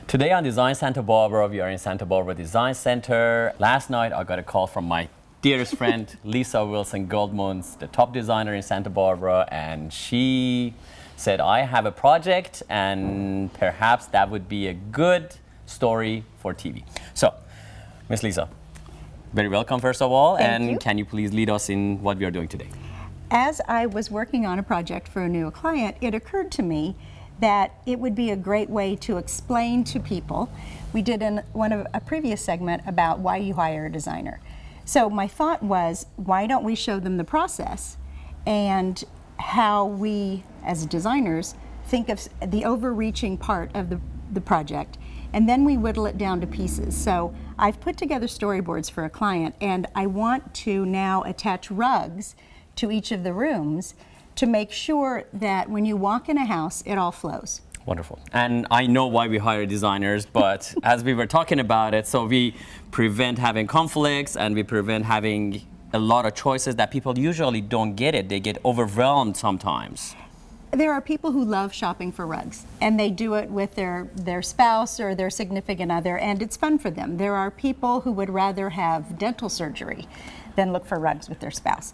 Today on Design Santa Barbara, we are in Santa Barbara Design Center. Last night, I got a call from my dearest friend, Leesa Wilson-Goldmuntz, the top designer in Santa Barbara, and she said, I have a project and perhaps that would be a good story for TV. So, Miss Leesa, very welcome first of all, Thank you. Can you please lead us in what we are doing today? As I was working on a project for a new client, it occurred to me that it would be a great way to explain to people. We did in a previous segment about why you hire a designer. So my thought was, why don't we show them the process and how we, as designers, think of the overreaching part of the project, and then we whittle it down to pieces. So I've put together storyboards for a client, and I want to now attach rugs to each of the rooms to make sure that when you walk in a house, it all flows. Wonderful. And I know why we hire designers, but as we were talking about it, so we prevent having conflicts and we prevent having a lot of choices that people usually don't get it. They get overwhelmed sometimes. There are people who love shopping for rugs, and they do it with their spouse or their significant other, and it's fun for them. There are people who would rather have dental surgery than look for rugs with their spouse.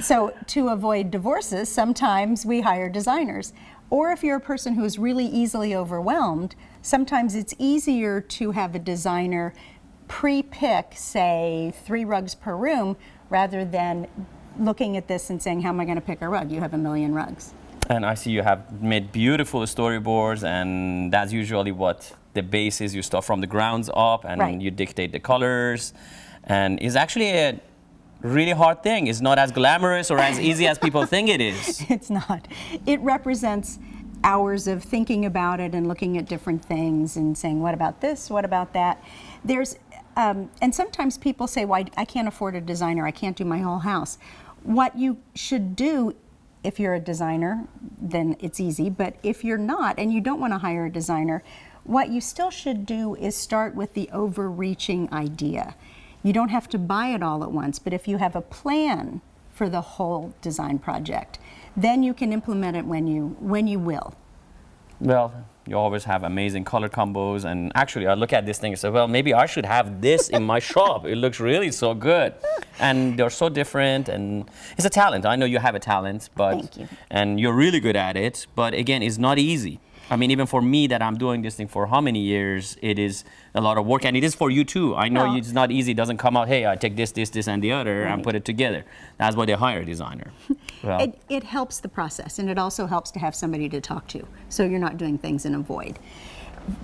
So to avoid divorces, sometimes we hire designers. Or if you're a person who is really easily overwhelmed, sometimes it's easier to have a designer pre-pick, say, 3 rugs per room, rather than looking at this and saying, how am I going to pick a rug? You have a million rugs. And I see you have made beautiful storyboards, and that's usually what the base is. You start from the grounds up and Right. you dictate the colors. And it's actually a really hard thing. It's not as glamorous or as easy as people think it is. It's not. It represents hours of thinking about it and looking at different things and saying, what about this? What about that? And sometimes people say, well, I can't afford a designer. I can't do my whole house. What you should do, if you're a designer, then it's easy. But if you're not and you don't want to hire a designer, what you still should do is start with the overreaching idea. You don't have to buy it all at once, but if you have a plan for the whole design project, then you can implement it when you will. Well, you always have amazing color combos, and actually I look at this thing and say, well, maybe I should have this in my shop. It looks really so good. And they're so different, and it's a talent. I know you have a talent, but Thank you. And you're really good at it, but again, it's not easy. I mean, even for me that I'm doing this thing for how many years, it is a lot of work, and it is for you too. I know No. it's not easy. It doesn't come out, hey, I take this, and the other, and Right. put it together. That's why they hire a designer. Well, It helps the process, and it also helps to have somebody to talk to, so you're not doing things in a void.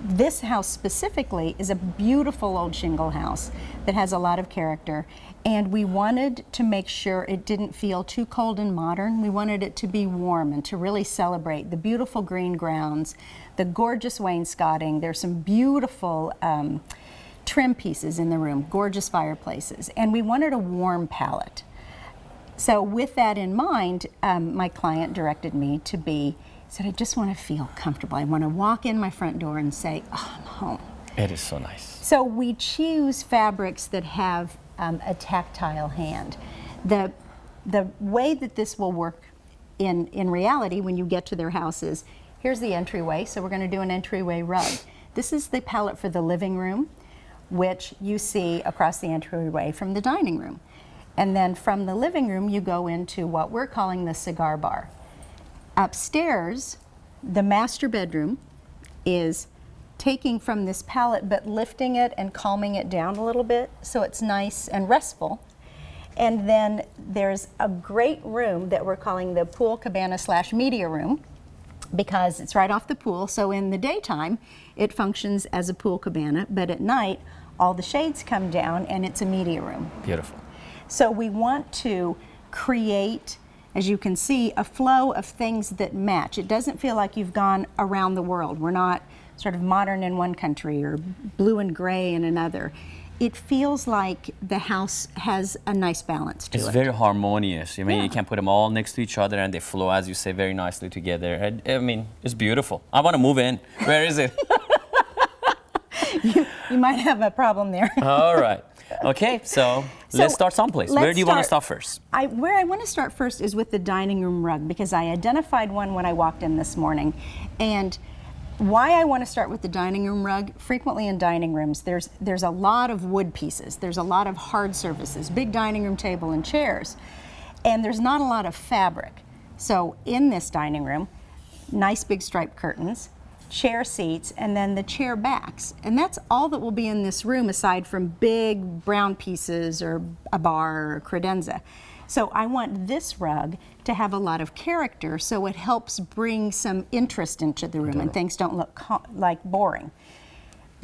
This house specifically is a beautiful old shingle house that has a lot of character, and we wanted to make sure it didn't feel too cold and modern. We wanted it to be warm and to really celebrate the beautiful green grounds, the gorgeous wainscoting. There's some beautiful trim pieces in the room, gorgeous fireplaces, and we wanted a warm palette. So with that in mind, my client directed me to said, I just want to feel comfortable. I want to walk in my front door and say, oh, I'm home. it is so nice. So we choose fabrics that have a tactile hand. The way that this will work in reality when you get to their houses, here's the entryway. So we're going to do an entryway rug. This is the palette for the living room, which you see across the entryway from the dining room. And then from the living room, you go into what we're calling the cigar bar. Upstairs, the master bedroom is taking from this palette but lifting it and calming it down a little bit so it's nice and restful. And then there's a great room that we're calling the pool cabana / media room, because it's right off the pool. So in the daytime, it functions as a pool cabana, but at night, all the shades come down and it's a media room. Beautiful. So we want to create, as you can see, a flow of things that match. It doesn't feel like you've gone around the world. We're not sort of modern in one country or blue and gray in another. It feels like the house has a nice balance to it. It's very harmonious. I mean, Yeah. you can put them all next to each other and they flow, as you say, very nicely together. I mean, it's beautiful. I want to move in. Where is it? You might have a problem there. All right. Okay, so let's start someplace. Where do you want to start first? Where I want to start first is with the dining room rug, because I identified one when I walked in this morning. And Why I want to start with the dining room rug, frequently in dining rooms, there's a lot of wood pieces, there's a lot of hard surfaces, big dining room table and chairs, and there's not a lot of fabric. So in this dining room, nice big striped curtains, chair seats, and then the chair backs. And that's all that will be in this room aside from big brown pieces or a bar or credenza. So I want this rug to have a lot of character, so it helps bring some interest into the room and things don't look like boring.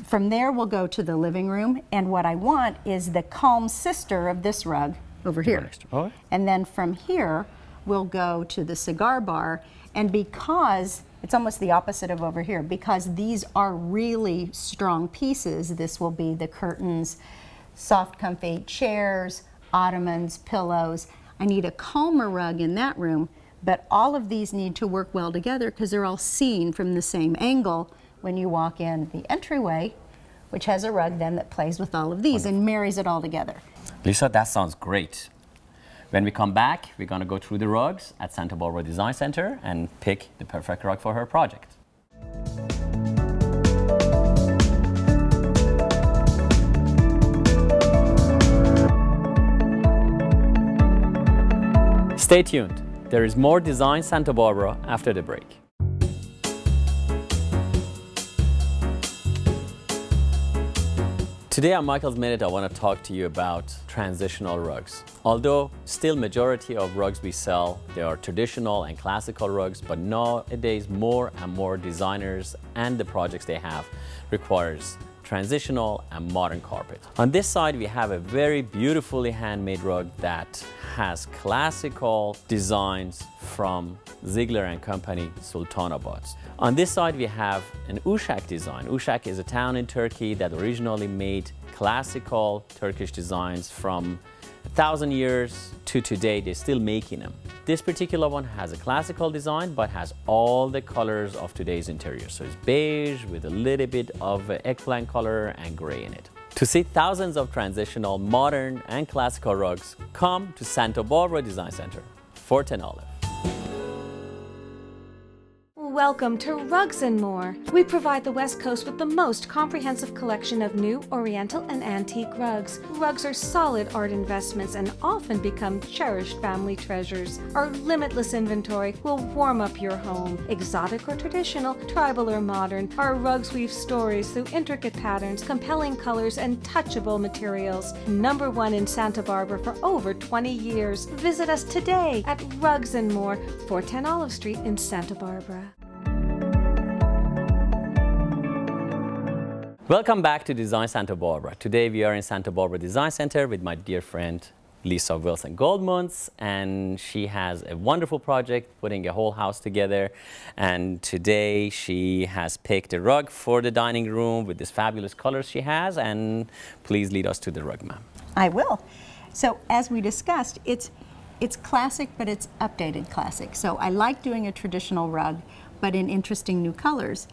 From there we'll go to the living room, and what I want is the calm sister of this rug over here. Oh. And then from here we'll go to the cigar bar, and because it's almost the opposite of over here, because these are really strong pieces, this will be the curtains, soft comfy chairs, ottomans, pillows. I need a calmer rug in that room, but all of these need to work well together because they're all seen from the same angle when you walk in the entryway, which has a rug then that plays with all of these and marries it all together. Lisa, that sounds great. When we come back, we're going to go through the rugs at Santa Barbara Design Center and pick the perfect rug for her project. Stay tuned. There is more Design Santa Barbara after the break. Today on Michael's Minute, I want to talk to you about transitional rugs. Although still majority of rugs we sell, they are traditional and classical rugs, but nowadays more and more designers and the projects they have requires transitional and modern carpet. On this side, we have a very beautifully handmade rug that has classical designs from Ziegler and Company Sultanabad. On this side, we have an Uşak design. Uşak is a town in Turkey that originally made classical Turkish designs from 1,000 years to today. They're still making them. This particular one has a classical design but has all the colors of today's interior. So it's beige with a little bit of eggplant color and gray in it. To see thousands of transitional, modern and classical rugs, come to Santa Barbara Design Center, 410 Olive. Welcome to Rugs & More. We provide the West Coast with the most comprehensive collection of new, oriental, and antique rugs. Rugs are solid art investments and often become cherished family treasures. Our limitless inventory will warm up your home. Exotic or traditional, tribal or modern, our rugs weave stories through intricate patterns, compelling colors, and touchable materials. #1 in Santa Barbara for over 20 years. Visit us today at Rugs & More, 410 Olive Street in Santa Barbara. Welcome back to Design Santa Barbara. Today we are in Santa Barbara Design Center with my dear friend Leesa Wilson-Goldmuntz, and she has a wonderful project putting a whole house together, and today she has picked a rug for the dining room with this fabulous colors she has, and please lead us to the rug, ma'am. I will. So as we discussed, it's classic, but it's updated classic. So I like doing a traditional rug, but in interesting new colors.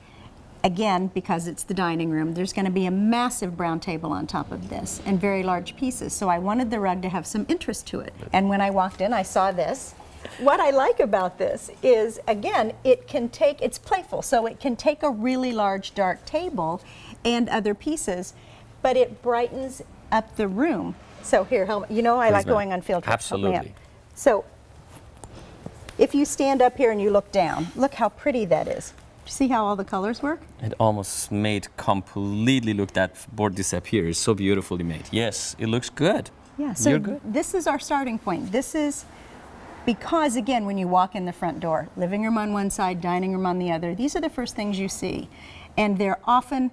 Again, because it's the dining room, there's going to be a massive brown table on top of this and very large pieces. So I wanted the rug to have some interest to it. And when I walked in, I saw this. What I like about this is, again, it's playful. So it can take a really large dark table and other pieces, but it brightens up the room. So here, I like going on field trips. Absolutely. So if you stand up here and you look down, look how pretty that is. See how all the colors work? It almost made completely look that board disappear. It's so beautifully made. Yes, it looks good. Yeah, so you're good. This is our starting point. This is because, again, when you walk in the front door, living room on one side, dining room on the other, these are the first things you see. And they're often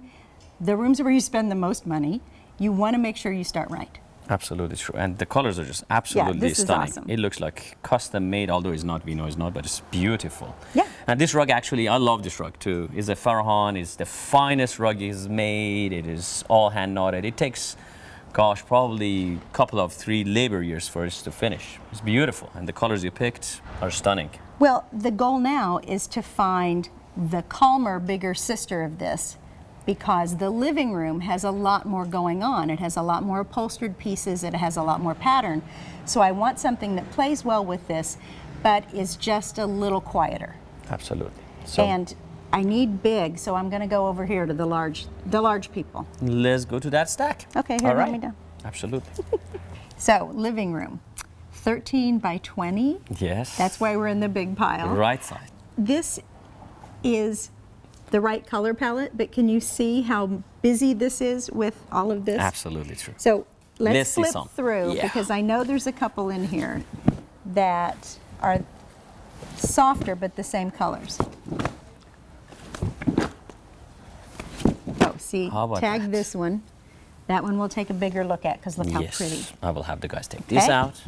the rooms where you spend the most money. You want to make sure you start right. Absolutely true. And the colors are just absolutely this is stunning. awesome. It looks like custom made, although it's not, we know it's not, but it's beautiful. Yeah. And this rug actually, I love this rug too. It's a Farhan, it's the finest rug he's made. It is all hand knotted. It takes, gosh, probably a couple of 3 labor years for it to finish. It's beautiful. And the colors you picked are stunning. Well, the goal now is to find the calmer, bigger sister of this, because the living room has a lot more going on. It has a lot more upholstered pieces, it has a lot more pattern. So I want something that plays well with this, but is just a little quieter. Absolutely. So, And I need big, so I'm going to go over here to the large people. Let's go to that stack. Okay, here, All let right. me down. Absolutely. So, living room, 13 by 20. Yes. That's why we're in the big pile. Right side. This is the right color palette, but can you see how busy this is with all of this? Absolutely true. So let's Let's see flip some. through, Yeah. because I know there's a couple in here that are softer but the same colors. Oh, see, How about tag that? this one. That one we'll take a bigger look at, because look how Yes. pretty. I will have the guys take this Okay. out.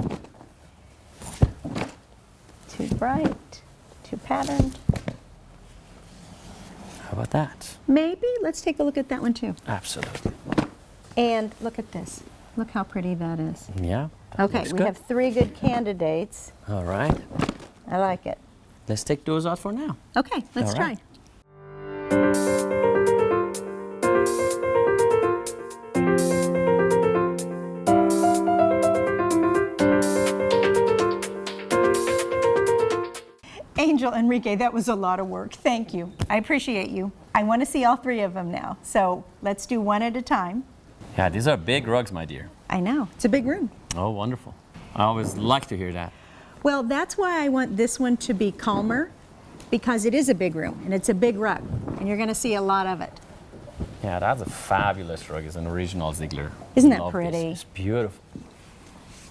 Too bright, too patterned. How about that? Maybe, let's take a look at that one too. Absolutely. And look at this. Look how pretty that is. Yeah. that Okay, looks we good. have 3 good candidates. All right. I like it. Let's take those out for now. Okay, let's All try. right. Angel, Enrique, that was a lot of work. Thank you. I appreciate you. I want to see all 3 of them now. So let's do one at a time. Yeah, these are big rugs, my dear. I know, it's a big room. Oh, wonderful. I always like to hear that. Well, that's why I want this one to be calmer, because it is a big room and it's a big rug, and you're going to see a lot of it. Yeah, that's a fabulous rug. It's an original Ziegler. Isn't that Love this. pretty? It's beautiful.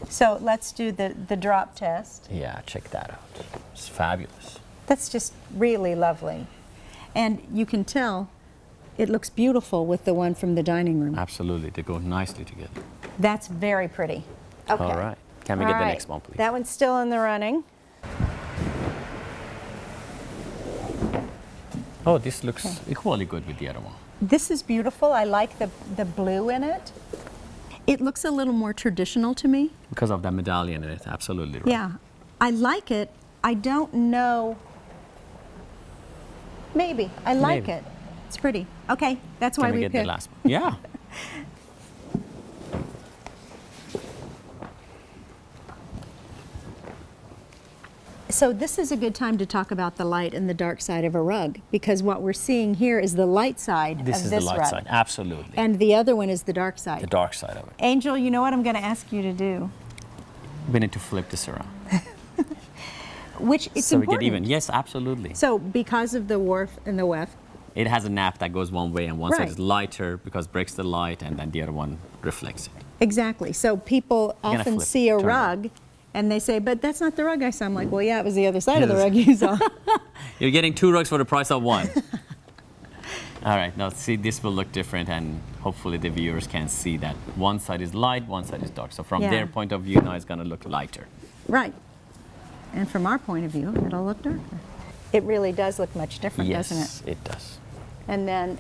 So let's do the drop test. Yeah, check that out. It's fabulous. That's just really lovely. And you can tell it looks beautiful with the one from the dining room. Absolutely. They go nicely together. That's very pretty. Okay. All right. Can we All get the right. next one, please? That one's still in the running. Oh, this looks equally good with the other one. This is beautiful. I like the blue in it. It looks a little more traditional to me. Because of the medallion in it. Absolutely right. Yeah. I like it. I don't know. Maybe. I like Maybe. it. It's pretty. Okay. That's why Can we we get the picked. last one? Yeah. So this is a good time to talk about the light and the dark side of a rug, because what we're seeing here is the light side This of is this the light rug. side. Absolutely. And the other one is the dark side. The dark side of it. Angel, you know what I'm going to ask you to do? We need to flip this around. Which it's so important. we get even. Yes, absolutely. So because of the warp and the weft, It has a nap that goes one way, and one side Right. is lighter because it breaks the light, and then the other one reflects it. exactly. So people gonna often flip, see a turn rug and they say, but that's not the rug I saw. I'm like, well, yeah, it was the other side of the Yes. rug you saw. You're getting 2 rugs for the price of 1. All right, now see, this will look different, and hopefully the viewers can see that one side is light, one side is dark. So from Yeah. their point of view, now it's going to look lighter. Right. And from our point of view, it'll look darker. It really does look much different, Yes, doesn't it? it does. And then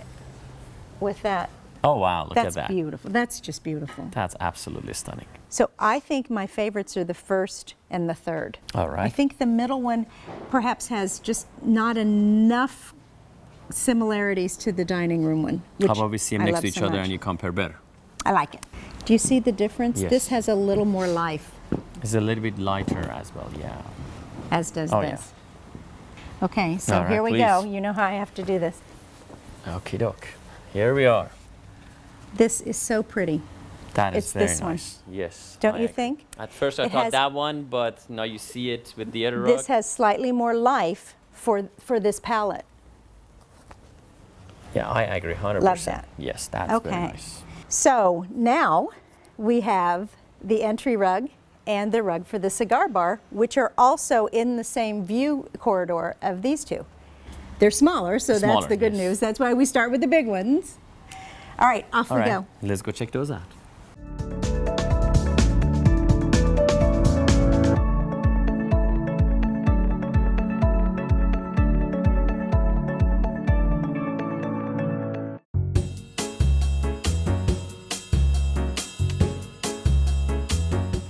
with that, Oh, wow, look that's at that. beautiful. That's just beautiful. That's absolutely stunning. So I think my favorites are the first and the third. All right. I think the middle one perhaps has just not enough similarities to the dining room one. How which about we see them I next love to each so other much. and you compare better? I like it. Do you see the difference? Yes. This has a little more life, It's a little bit lighter as well, yeah. as does Oh, yeah. this. Okay, so All right, here we go. please. You know how I have to do this. Okie doke. Here we are. This is so pretty. That is It's very this one. nice. Yes. Don't I you agree. think? At first I It thought has- that one, but now you see it with the other rug. This has slightly more life for this palette. Yeah, I agree 100%. Love that. Yes, that's Okay. very nice. So now we have the entry rug and the rug for the cigar bar, which are also in the same view corridor of these two. They're smaller, so that's Smaller, the good yes. news. That's why we start with the big ones. All right, off All we right, go. let's go check those out.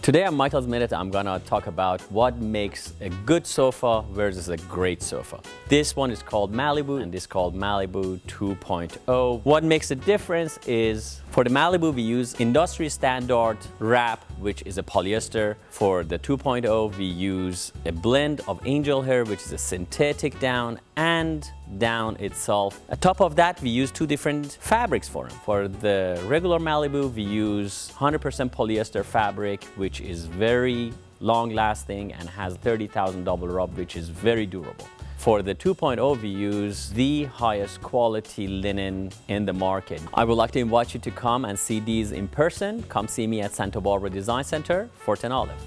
Today on Michael's Minute, I'm gonna talk about what makes a good sofa versus a great sofa. This one is called Malibu and this is called Malibu 2.0. What makes a difference is For the Malibu, we use industry standard wrap, which is a polyester. For the 2.0, we use a blend of angel hair, which is a synthetic down, and down itself. On top of that, we use two different fabrics for them. For the regular Malibu, we use 100% polyester fabric, which is very long-lasting and has 30,000 double rub, which is very durable. For the 2.0, we use the highest quality linen in the market. I would like to invite you to come and see these in person. Come see me at Santa Barbara Design Center, Fort and Olive.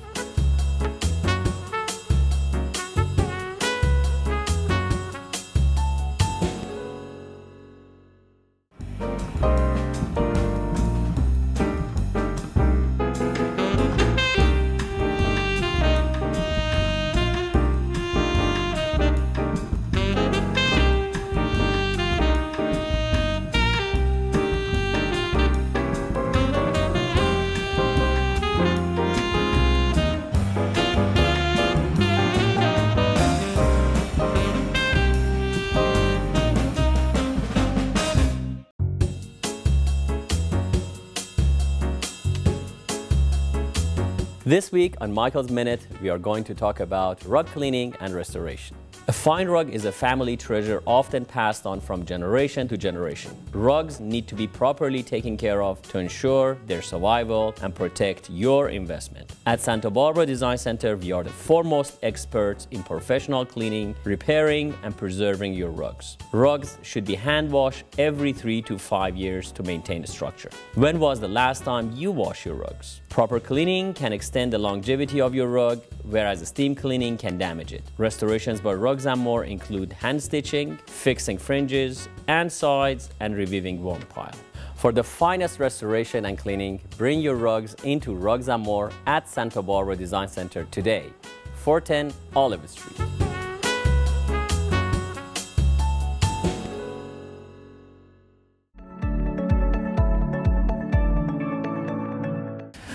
This week on Michael's Minute, we are going to talk about rug cleaning and restoration. A fine rug is a family treasure often passed on from generation to generation. Rugs need to be properly taken care of to ensure their survival and protect your investment. At Santa Barbara Design Center, we are the foremost experts in professional cleaning, repairing, and preserving your rugs. Rugs should be hand washed every 3 to 5 years to maintain structure. When was the last time you washed your rugs? Proper cleaning can extend the longevity of your rug, whereas steam cleaning can damage it. Restorations by Rugs & More include hand stitching, fixing fringes and sides, and reviewing worn pile. For the finest restoration and cleaning, bring your rugs into Rugs & More at Santa Barbara Design Center today, 410 Olive Street.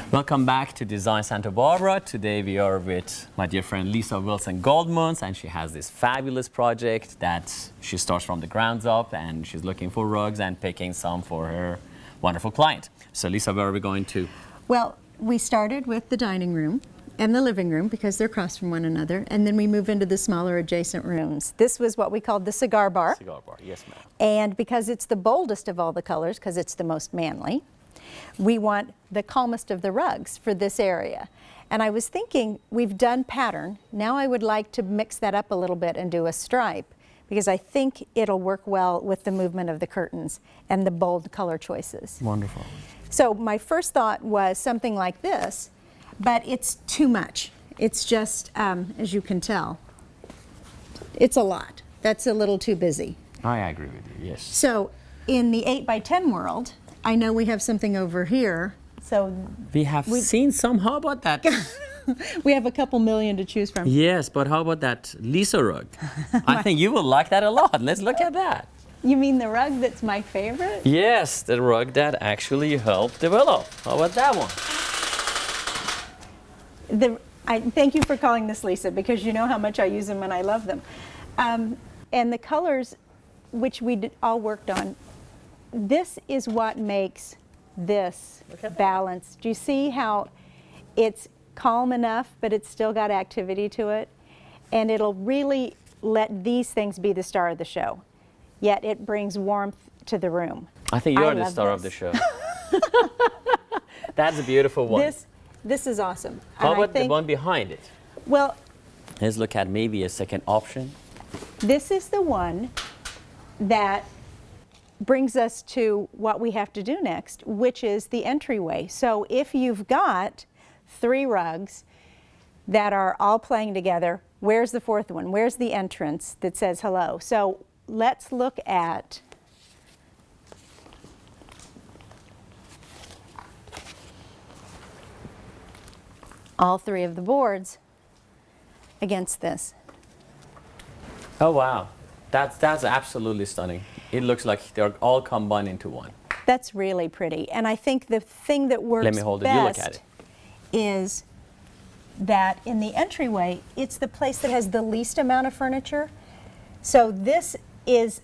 Welcome back to Design Santa Barbara. Today we are with my dear friend Leesa Wilson-Goldmuntz, and she has this fabulous project that she starts from the grounds up, and she's looking for rugs and picking some for her wonderful client. So Leesa, where are we going to? Well, we started with the dining room and the living room because they're across from one another, and then we move into the smaller adjacent rooms. This was what we called the cigar bar. Cigar bar, yes ma'am. And because it's the boldest of all the colors, because it's the most manly, we want the calmest of the rugs for this area. And I was thinking, we've done pattern. Now I would like to mix that up a little bit and do a stripe, because I think it'll work well with the movement of the curtains and the bold color choices. Wonderful. So my first thought was something like this, but it's too much. It's just, as you can tell, it's a lot. That's a little too busy. I agree with you, yes. So in the 8x10 world, I know we have something over here. So We have seen some. How about that? we have a couple million to choose from. Yes, but how about that Leesa rug? I think you will like that a lot. Let's look at that. You mean the rug that's my favorite? Yes, the rug that actually helped develop. How about that one? Thank you for calling this Leesa, because you know how much I use them and I love them. And the colors, which we all worked on, this is what makes this balance. Do you see how it's calm enough, but it's still got activity to it? And it'll really let these things be the star of the show, yet it brings warmth to the room. I think you're the star of the show. That's a beautiful one. This is awesome. How about the one behind it? Well, let's look at maybe a second option. This is the one that brings us to what we have to do next, which is the entryway. So if you've got 3 rugs that are all playing together, where's the 4th one? Where's the entrance that says hello? So let's look at all 3 of the boards against this. Oh wow, that's absolutely stunning. It looks like they're all combined into one. That's really pretty. And I think the thing that works Let me hold it. You look at best it. is that in the entryway, it's the place that has the least amount of furniture. So this is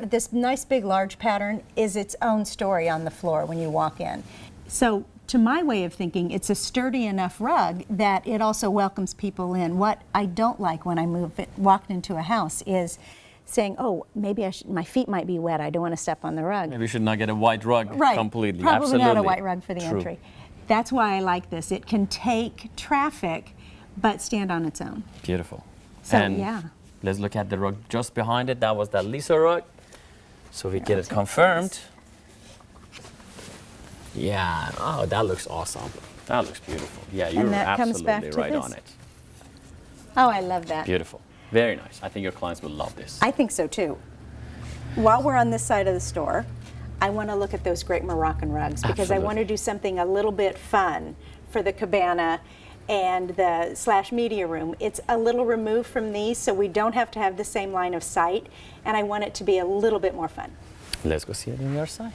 this nice big large pattern is its own story on the floor when you walk in. So to my way of thinking, it's a sturdy enough rug that it also welcomes people in. What I don't like when I walk into a house is saying, oh, maybe my feet might be wet, I don't want to step on the rug. Maybe you should not get a white rug completely. Probably Absolutely. not a white rug for the True. entry. That's why I like this. It can take traffic, but stand on its own. Beautiful. So, And yeah. let's look at the rug just behind it. That was that Leesa rug. So we get it confirmed. Yeah, oh, that looks awesome. That looks beautiful. Yeah, you're that comes back absolutely to right this. on it. Oh, I love that. Beautiful. Very nice. I think your clients will love this. I think so too. While we're on this side of the store, I want to look at those great Moroccan rugs because I want to do something a little bit fun for the cabana and the / media room. It's a little removed from these, so we don't have to have the same line of sight, and I want it to be a little bit more fun. Let's go see it on your side.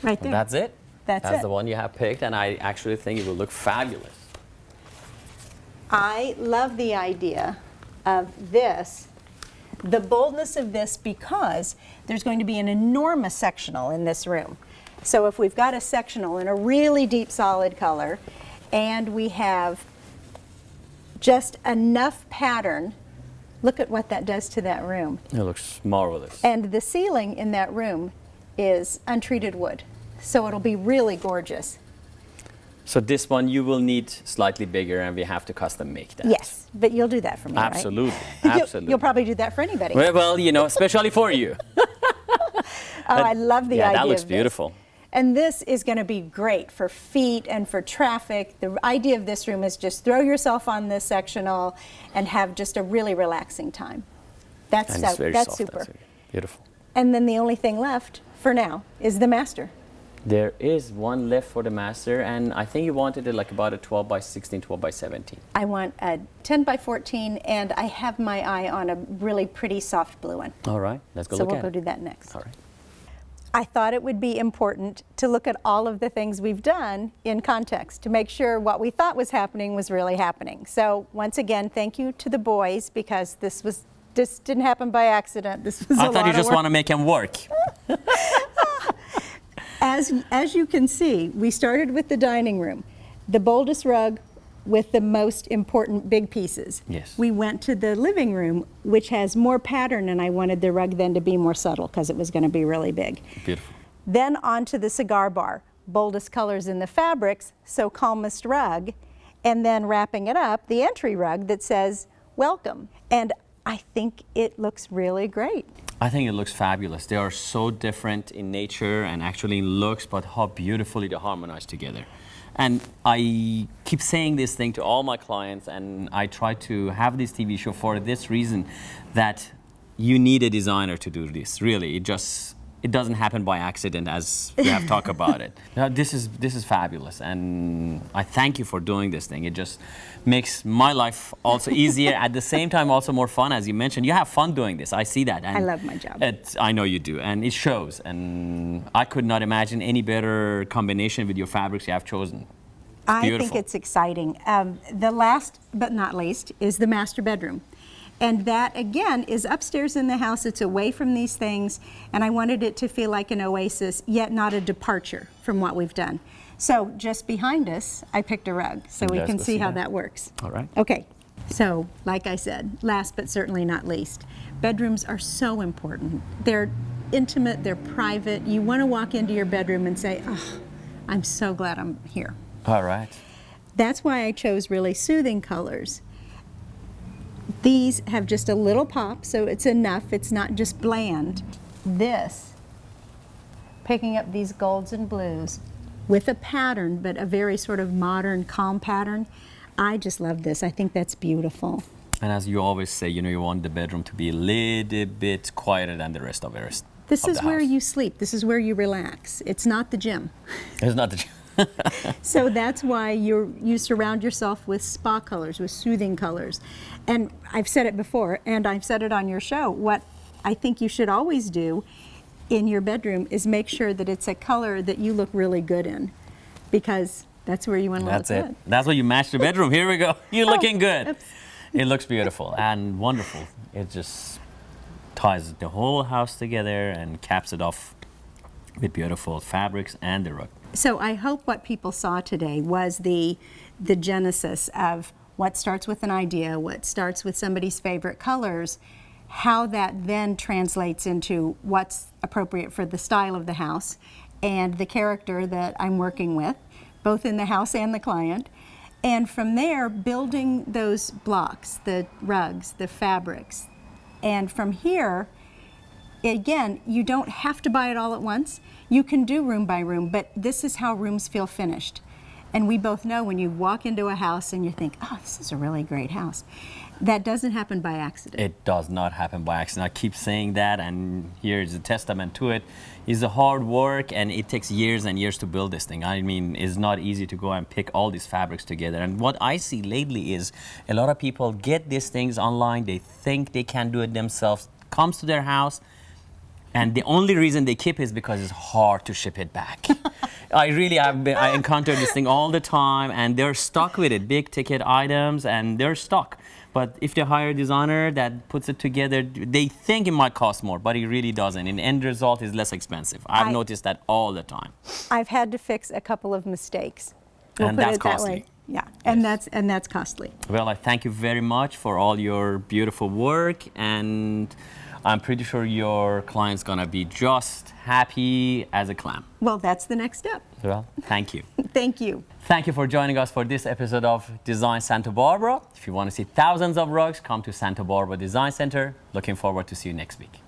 Right there. That's it. That's it. the one you have picked, and I actually think it will look fabulous. I love the idea of this, the boldness of this, because there's going to be an enormous sectional in this room. So if we've got a sectional in a really deep solid color and we have just enough pattern, look at what that does to that room. It looks marvelous. And the ceiling in that room is untreated wood, so it'll be really gorgeous. So this one you will need slightly bigger, and we have to custom make that. Yes, but you'll do that for me, Absolutely. right? Absolutely. You'll probably do that for anybody. Well, you know, especially for you. I love the idea. Yeah, that looks of this. beautiful. And this is going to be great for feet and for traffic. The idea of this room is just throw yourself on this sectional and have just a really relaxing time. That's And it's very that's soft. super. That's beautiful. And then the only thing left for now is the master. There is one left for the master, and I think you wanted it like about a 12 by 16, 12 by 17. I want a 10 by 14, and I have my eye on a really pretty soft blue one. All right, let's go So look we'll at go it. do that next. All right. I thought it would be important to look at all of the things we've done in context to make sure what we thought was happening was really happening. So once again, thank you to the boys, because this didn't happen by accident. This was I a thought lot you of just work. want to make him work. As you can see, we started with the dining room, the boldest rug with the most important big pieces. Yes. We went to the living room, which has more pattern, and I wanted the rug then to be more subtle because it was going to be really big. Beautiful. Then on to the cigar bar, boldest colors in the fabrics, so calmest rug, and then wrapping it up, the entry rug that says welcome. And I think it looks really great. I think it looks fabulous. They are so different in nature and actually in looks, but how beautifully they harmonize together. And I keep saying this thing to all my clients, and I try to have this TV show for this reason, that you need a designer to do this. Really, it doesn't happen by accident, as we have talked about it. Now, this is fabulous, and I thank you for doing this thing. It just makes my life also easier, at the same time also more fun. As you mentioned, you have fun doing this. I see that. And I love my job. I know you do, and it shows. And I could not imagine any better combination with your fabrics you have chosen. I beautiful. think it's exciting. The last but not least is the master bedroom. And that, again, is upstairs in the house. It's away from these things, and I wanted it to feel like an oasis, yet not a departure from what we've done. So just behind us, I picked a rug, so we Let's can go see see how that. that works. All right. Okay, so like I said, last but certainly not least, bedrooms are so important. They're intimate, they're private. You want to walk into your bedroom and say, oh, I'm so glad I'm here. All right. That's why I chose really soothing colors. These have just a little pop, so it's enough. It's not just bland. This, picking up these golds and blues with a pattern, but a very sort of modern, calm pattern. I just love this. I think that's beautiful. And as you always say, you know, you want the bedroom to be a little bit quieter than the rest of it. This is where you sleep. This is where you relax. It's not the gym. It's not the So that's why you surround yourself with spa colors, with soothing colors. And I've said it before, and I've said it on your show, what I think you should always do in your bedroom is make sure that it's a color that you look really good in, because that's where you want to look That's it. good. That's why you match the bedroom. Here we go. You're looking good. Oops. It looks beautiful and wonderful. It just ties the whole house together and caps it off with beautiful fabrics and the rug. So I hope what people saw today was the genesis of what starts with an idea, what starts with somebody's favorite colors, how that then translates into what's appropriate for the style of the house and the character that I'm working with, both in the house and the client. And from there, building those blocks, the rugs, the fabrics. And from here, again, you don't have to buy it all at once. You can do room by room, but this is how rooms feel finished. And we both know when you walk into a house and you think, oh, this is a really great house, that doesn't happen by accident. It does not happen by accident. I keep saying that, and here's a testament to it. It's a hard work, and it takes years and years to build this thing. I mean, it's not easy to go and pick all these fabrics together. And what I see lately is a lot of people get these things online. They think they can do it themselves. Comes to their house, and the only reason they keep is because it's hard to ship it back. I encounter this thing all the time, and they're stuck with it. Big ticket items, and they're stuck. But if they hire a designer that puts it together, they think it might cost more, but it really doesn't. And the end result is less expensive. I've noticed that all the time. I've had to fix a couple of mistakes. And that's costly. Yeah, and that's costly. Well, I thank you very much for all your beautiful work, and I'm pretty sure your client's gonna be just happy as a clam. Well, that's the next step. Well, thank you. Thank you. Thank you for joining us for this episode of Design Santa Barbara. If you want to see thousands of rugs, come to Santa Barbara Design Center. Looking forward to see you next week.